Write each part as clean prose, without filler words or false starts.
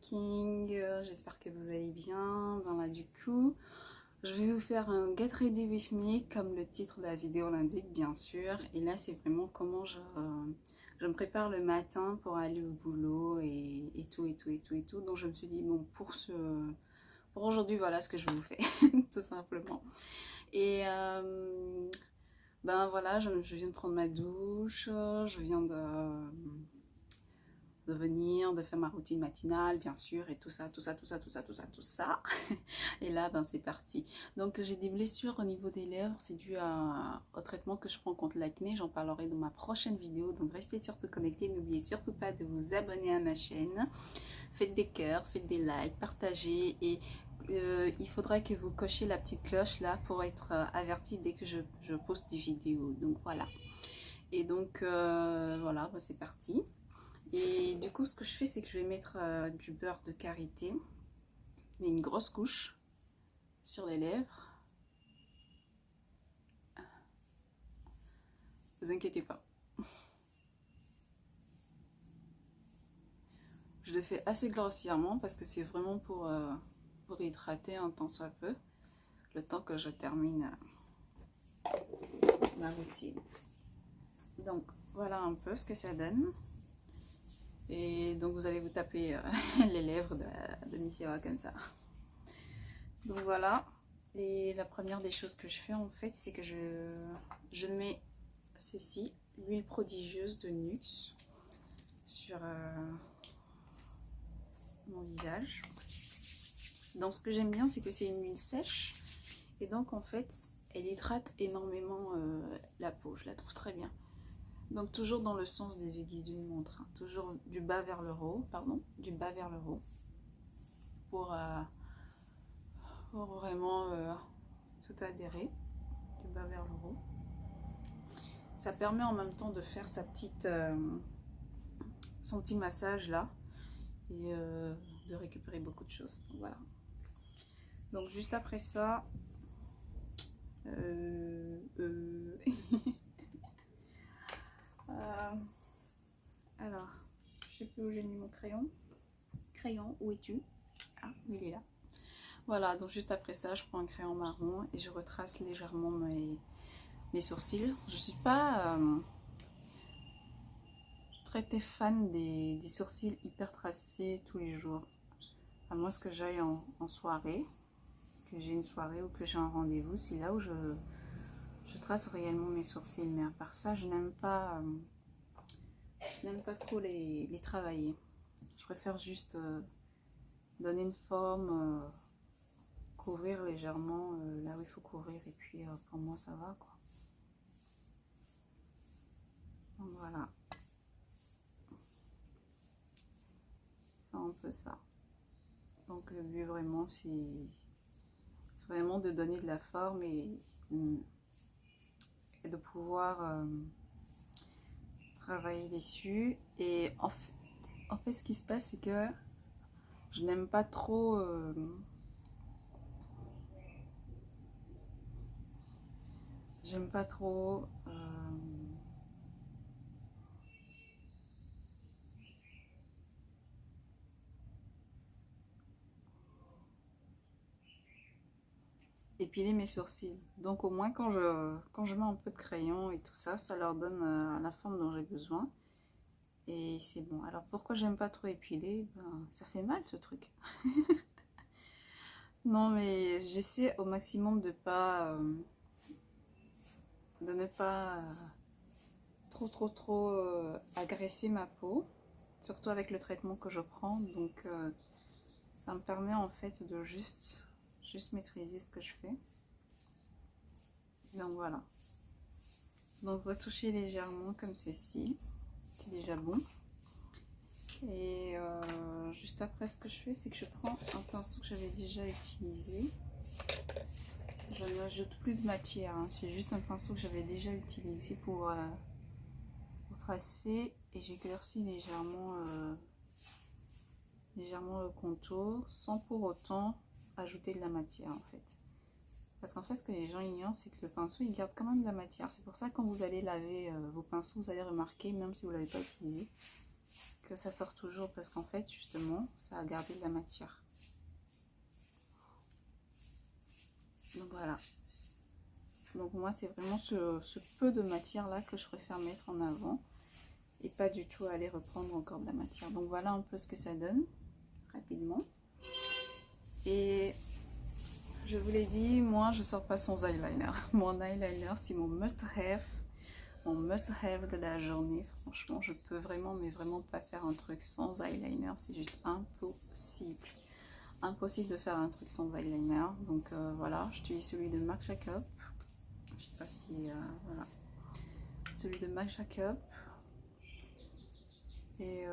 looking, j'espère que vous allez bien. Ben là du coup, je vais vous faire un Get Ready With Me comme le titre de la vidéo l'indique bien sûr. Et là c'est vraiment comment je me prépare le matin pour aller au boulot et tout. Donc je me suis dit bon pour aujourd'hui voilà ce que je vous fais tout simplement. Et ben voilà, je viens de prendre ma douche, je viens de faire ma routine matinale bien sûr et tout ça. Et là ben c'est parti. Donc j'ai des blessures au niveau des lèvres, c'est dû au traitement que je prends contre l'acné, j'en parlerai dans ma prochaine vidéo, donc restez surtout connectés, n'oubliez surtout pas de vous abonner à ma chaîne, faites des cœurs, faites des likes, partagez et il faudra que vous cochiez la petite cloche là pour être averti dès que je poste des vidéos, donc voilà. Et donc voilà, ben, c'est parti. Et du coup, ce que je fais, c'est que je vais mettre du beurre de karité, mais une grosse couche sur les lèvres. Vous inquiétez pas. Je le fais assez grossièrement parce que c'est vraiment pour hydrater un tant soit peu, le temps que je termine ma routine. Donc voilà un peu ce que ça donne. Et donc vous allez vous taper les lèvres de Miss Eva comme ça. Donc voilà. Et la première des choses que je fais en fait, c'est que je mets ceci, l'huile prodigieuse de Nuxe sur mon visage. Donc ce que j'aime bien, c'est que c'est une huile sèche. Et donc en fait, elle hydrate énormément la peau. Je la trouve très bien. Donc toujours dans le sens des aiguilles d'une montre, hein. Toujours du bas vers le haut, du bas vers le haut, pour vraiment tout adhérer, du bas vers le haut. Ça permet en même temps de faire son petit massage là, et de récupérer beaucoup de choses. Donc, voilà. Donc juste après ça, alors, je sais plus où j'ai mis mon crayon. Crayon, où es-tu? Ah, il est là. Voilà, donc juste après ça, je prends un crayon marron et je retrace légèrement mes sourcils. Je suis pas très fan des sourcils hyper tracés tous les jours. À moins que j'aille en soirée, que j'ai une soirée ou que j'ai un rendez-vous, c'est là où je trace réellement mes sourcils. Mais à part ça, je n'aime pas trop les travailler. Je préfère juste donner une forme, couvrir légèrement là où il faut couvrir, et puis pour moi ça va quoi. Donc voilà, c'est un peu ça. Donc le but vraiment c'est vraiment de donner de la forme et de pouvoir travailler dessus. Et en fait ce qui se passe, c'est que je n'aime pas trop épiler mes sourcils. Donc au moins quand je mets un peu de crayon et tout ça, ça leur donne la forme dont j'ai besoin. Et c'est bon. Alors pourquoi j'aime pas trop épiler? Ben, ça fait mal ce truc. Non mais j'essaie au maximum de ne pas trop agresser ma peau. Surtout avec le traitement que je prends. Donc ça me permet en fait de juste maîtriser ce que je fais. Donc voilà. Donc retoucher légèrement comme ceci. C'est déjà bon. Et juste après, ce que je fais, c'est que je prends un pinceau que j'avais déjà utilisé. Je n'ajoute plus de matière, hein. C'est juste un pinceau que j'avais déjà utilisé pour tracer, et j'éclaircis légèrement le contour sans pour autant ajouter de la matière en fait. Parce qu'en fait, ce que les gens ignorent, c'est que le pinceau il garde quand même de la matière. C'est pour ça que quand vous allez laver vos pinceaux, vous allez remarquer, même si vous ne l'avez pas utilisé, que ça sort toujours parce qu'en fait, justement, ça a gardé de la matière. Donc voilà. Donc moi, c'est vraiment ce peu de matière là que je préfère mettre en avant et pas du tout aller reprendre encore de la matière. Donc voilà un peu ce que ça donne rapidement. Et je vous l'ai dit, moi je sors pas sans eyeliner. Mon eyeliner, c'est mon must-have. Mon must-have de la journée. Franchement, je peux vraiment, mais vraiment pas faire un truc sans eyeliner. C'est juste impossible. Impossible de faire un truc sans eyeliner. Donc voilà, j'utilise celui de Marc Jacobs. Je sais pas si... voilà. Celui de Marc Jacobs. Et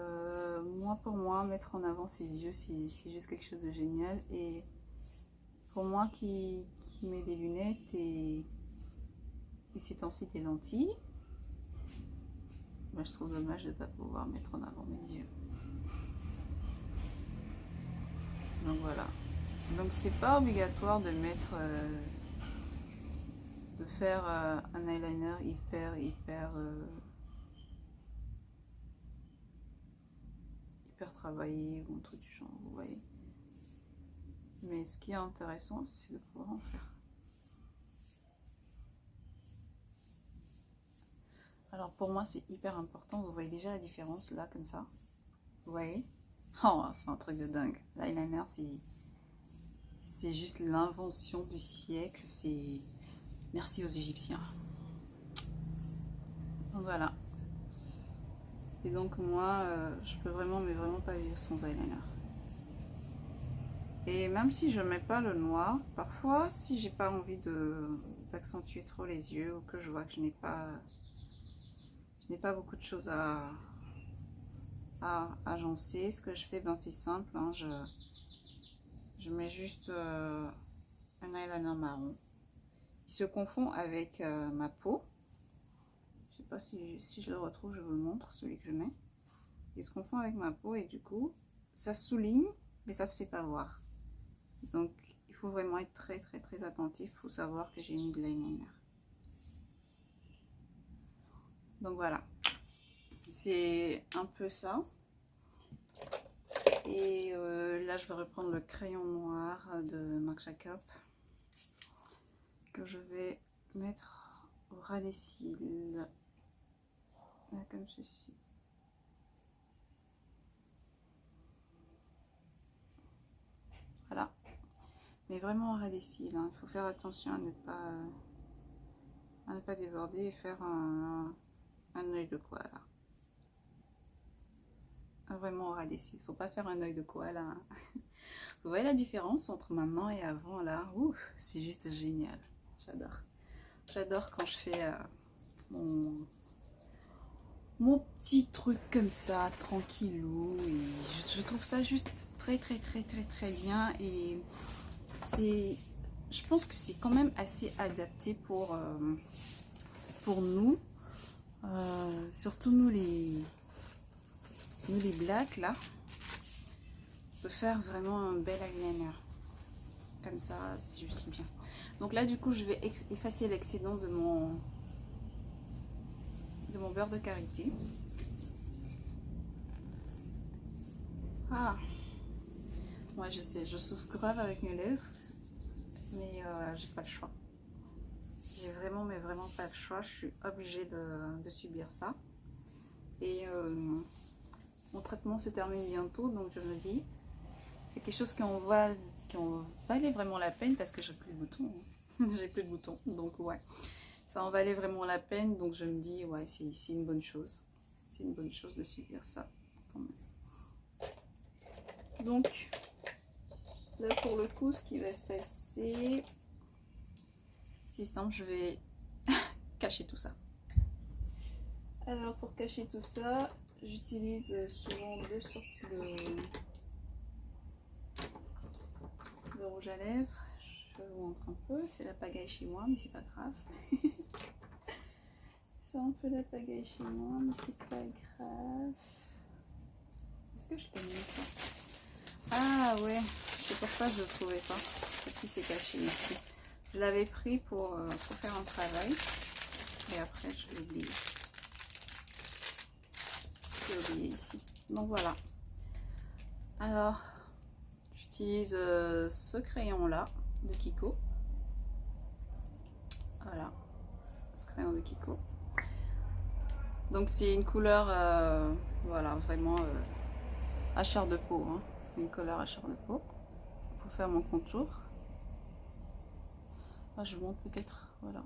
moi, pour moi, mettre en avant ses yeux, c'est juste quelque chose de génial. Et pour moi qui met des lunettes et ces temps-ci des lentilles, bah, je trouve dommage de ne pas pouvoir mettre en avant mes yeux. Donc voilà. Donc c'est pas obligatoire de mettre, de faire un eyeliner hyper travaillé ou un truc du genre, vous voyez. Mais ce qui est intéressant, c'est de pouvoir en faire. Alors pour moi, c'est hyper important. Vous voyez déjà la différence là, comme ça. Vous voyez? Oh, c'est un truc de dingue. L'eyeliner, c'est juste l'invention du siècle. C'est merci aux Égyptiens. Donc voilà. Et donc moi, je peux vraiment, mais vraiment pas vivre sans eyeliner. Et même si je mets pas le noir, parfois, si j'ai pas envie d'accentuer trop les yeux ou que je vois que je n'ai pas beaucoup de choses à agencer, ce que je fais, ben c'est simple, hein, je mets juste un eyeliner marron. Il se confond avec ma peau. Je sais pas si je le retrouve, je vous le montre, celui que je mets. Il se confond avec ma peau et du coup, ça souligne, mais ça se fait pas voir. Donc, il faut vraiment être très attentif. Il faut savoir que j'ai mis de l'eyeliner. Donc voilà, c'est un peu ça. Et là, je vais reprendre le crayon noir de Marc Jacobs que je vais mettre au ras des cils, là, comme ceci. Voilà, mais vraiment au ras des cils, hein. Il faut faire attention à ne pas déborder et faire un œil de koala. Vraiment au ras des cils. Il ne faut pas faire un œil de koala, hein. Vous voyez la différence entre maintenant et avant là? C'est juste génial. J'adore. J'adore quand je fais mon petit truc comme ça, tranquillou. Et je trouve ça juste très bien. Et je pense que c'est quand même assez adapté pour nous. Surtout nous les blacks là. On peut faire vraiment un bel eyeliner. Comme ça, c'est juste bien. Donc là, du coup, je vais effacer l'excédent de mon beurre de karité. Ah, moi je sais, je souffre grave avec mes lèvres, mais j'ai pas le choix. J'ai vraiment, mais vraiment pas le choix. Je suis obligée de subir ça. Et mon traitement se termine bientôt, donc je me dis, c'est quelque chose qui en valait vraiment la peine parce que j'ai plus de boutons. J'ai plus de boutons, donc ouais. Ça en valait vraiment la peine, donc je me dis, ouais, c'est une bonne chose. C'est une bonne chose de subir ça, quand même. Donc, là, pour le coup, ce qui va se passer, c'est simple, je vais cacher tout ça. Alors, pour cacher tout ça, j'utilise souvent deux sortes de rouge à lèvres. Je vous montre un peu, c'est la pagaille chez moi, mais c'est pas grave. C'est un peu la pagaille chez moi, mais c'est pas grave. Est-ce que je t'ai mis ça? Ah ouais, je sais pourquoi je le trouvais pas, parce qu'il s'est caché ici. Je l'avais pris pour faire un travail, et après je l'ai oublié. Je l'ai oublié ici. Donc voilà. Alors, j'utilise ce crayon là de Kiko. Voilà, ce crayon de Kiko. Donc c'est une couleur, voilà, vraiment à chair de peau. Hein. C'est une couleur à chair de peau. Pour faire mon contour. Ah, je monte peut-être, voilà.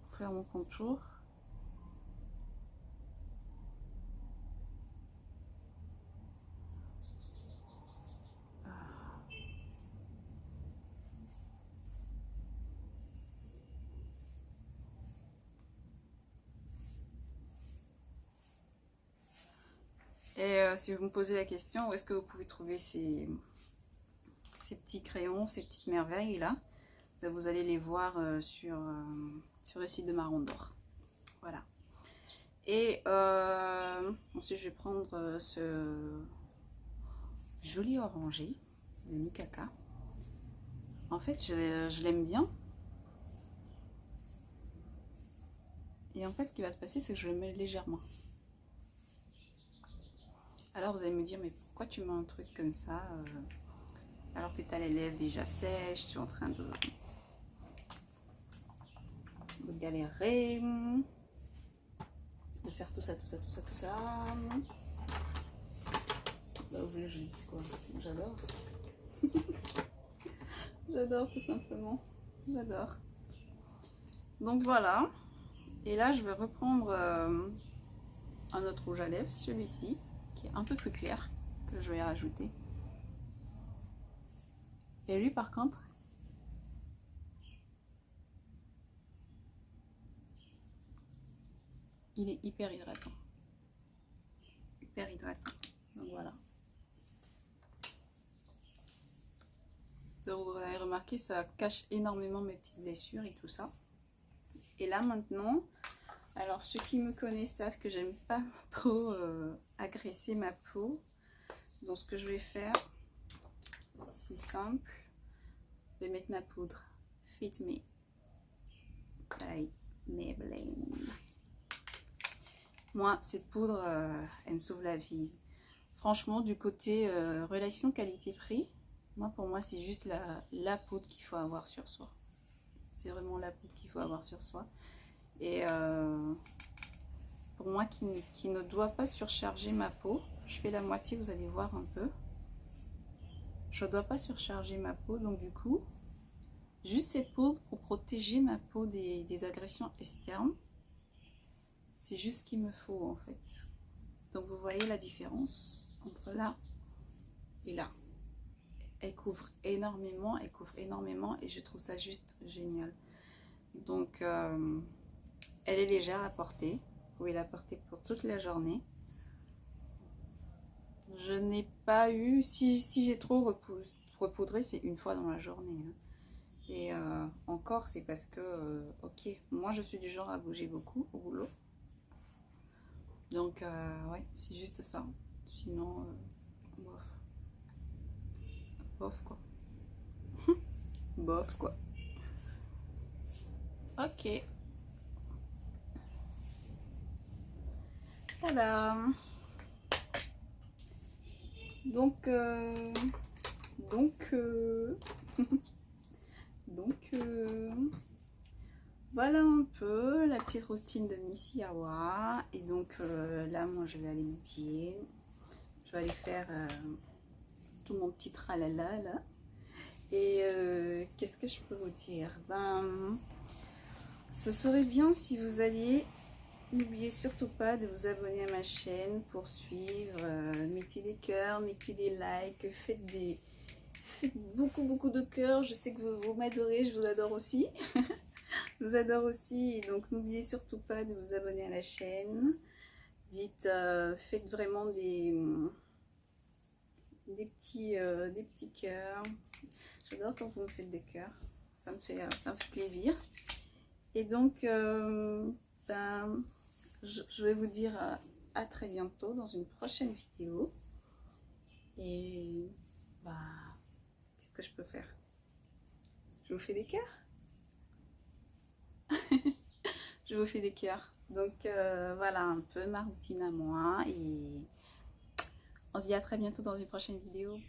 Pour faire mon contour. Et si vous me posez la question, où est-ce que vous pouvez trouver ces petits crayons, ces petites merveilles là, ben vous allez les voir sur le site de Marron d'Or. Voilà. Et ensuite je vais prendre ce joli orangé de Nikaka. En fait je l'aime bien. Et en fait ce qui va se passer c'est que je le mets légèrement. Alors vous allez me dire mais pourquoi tu mets un truc comme ça alors que tu as les lèvres déjà sèches, tu es en train de galérer, de faire tout ça. Bah, vous voulez que je dise quoi? J'adore. J'adore tout simplement. J'adore. Donc voilà. Et là je vais reprendre un autre rouge à lèvres, celui-ci, qui est un peu plus clair, que je vais rajouter. Et lui par contre, il est hyper hydratant. Hyper hydratant. Donc voilà. Donc vous avez remarqué, ça cache énormément mes petites blessures et tout ça. Et là maintenant, alors ceux qui me connaissent savent que j'aime pas trop agresser ma peau. Donc ce que je vais faire, c'est simple. Je vais mettre ma poudre Fit Me by Maybelline. Moi, cette poudre, elle me sauve la vie. Franchement, du côté relation qualité-prix, pour moi, c'est juste la poudre qu'il faut avoir sur soi. C'est vraiment la poudre qu'il faut avoir sur soi. Et pour moi, qui ne doit pas surcharger ma peau, je fais la moitié, vous allez voir un peu. Je ne dois pas surcharger ma peau, donc du coup, juste cette poudre pour protéger ma peau des agressions externes. C'est juste ce qu'il me faut en fait. Donc vous voyez la différence entre là et là. Elle couvre énormément et je trouve ça juste génial. Donc elle est légère à porter. Vous pouvez la porter pour toute la journée. Je n'ai pas eu, si j'ai trop repoudré, c'est une fois dans la journée. Hein. Et encore, c'est parce que, ok, moi je suis du genre à bouger beaucoup au boulot. Donc, ouais, c'est juste ça. Sinon, bof. Bof, quoi. Bof, quoi. Ok. Tada. Donc, voilà un peu la petite routine de Missy Awa. Et donc là, moi, je vais aller m'habiller. Je vais aller faire tout mon petit tralala là. Et qu'est-ce que je peux vous dire? Ben, ce serait bien si vous alliez. N'oubliez surtout pas de vous abonner à ma chaîne pour suivre. Mettez des cœurs, mettez des likes, faites beaucoup de cœurs. Je sais que vous m'adorez, je vous adore aussi. Je vous adore aussi. Donc n'oubliez surtout pas de vous abonner à la chaîne. Dites, faites vraiment des petits cœurs. J'adore quand vous me faites des cœurs. Ça me fait plaisir. Et donc, ben, je vais vous dire à très bientôt dans une prochaine vidéo. Et bah, qu'est-ce que je peux faire? Je vous fais des cœurs. Je Je vous fais des cœurs. Donc voilà un peu ma routine à moi et on se dit à très bientôt dans une prochaine vidéo.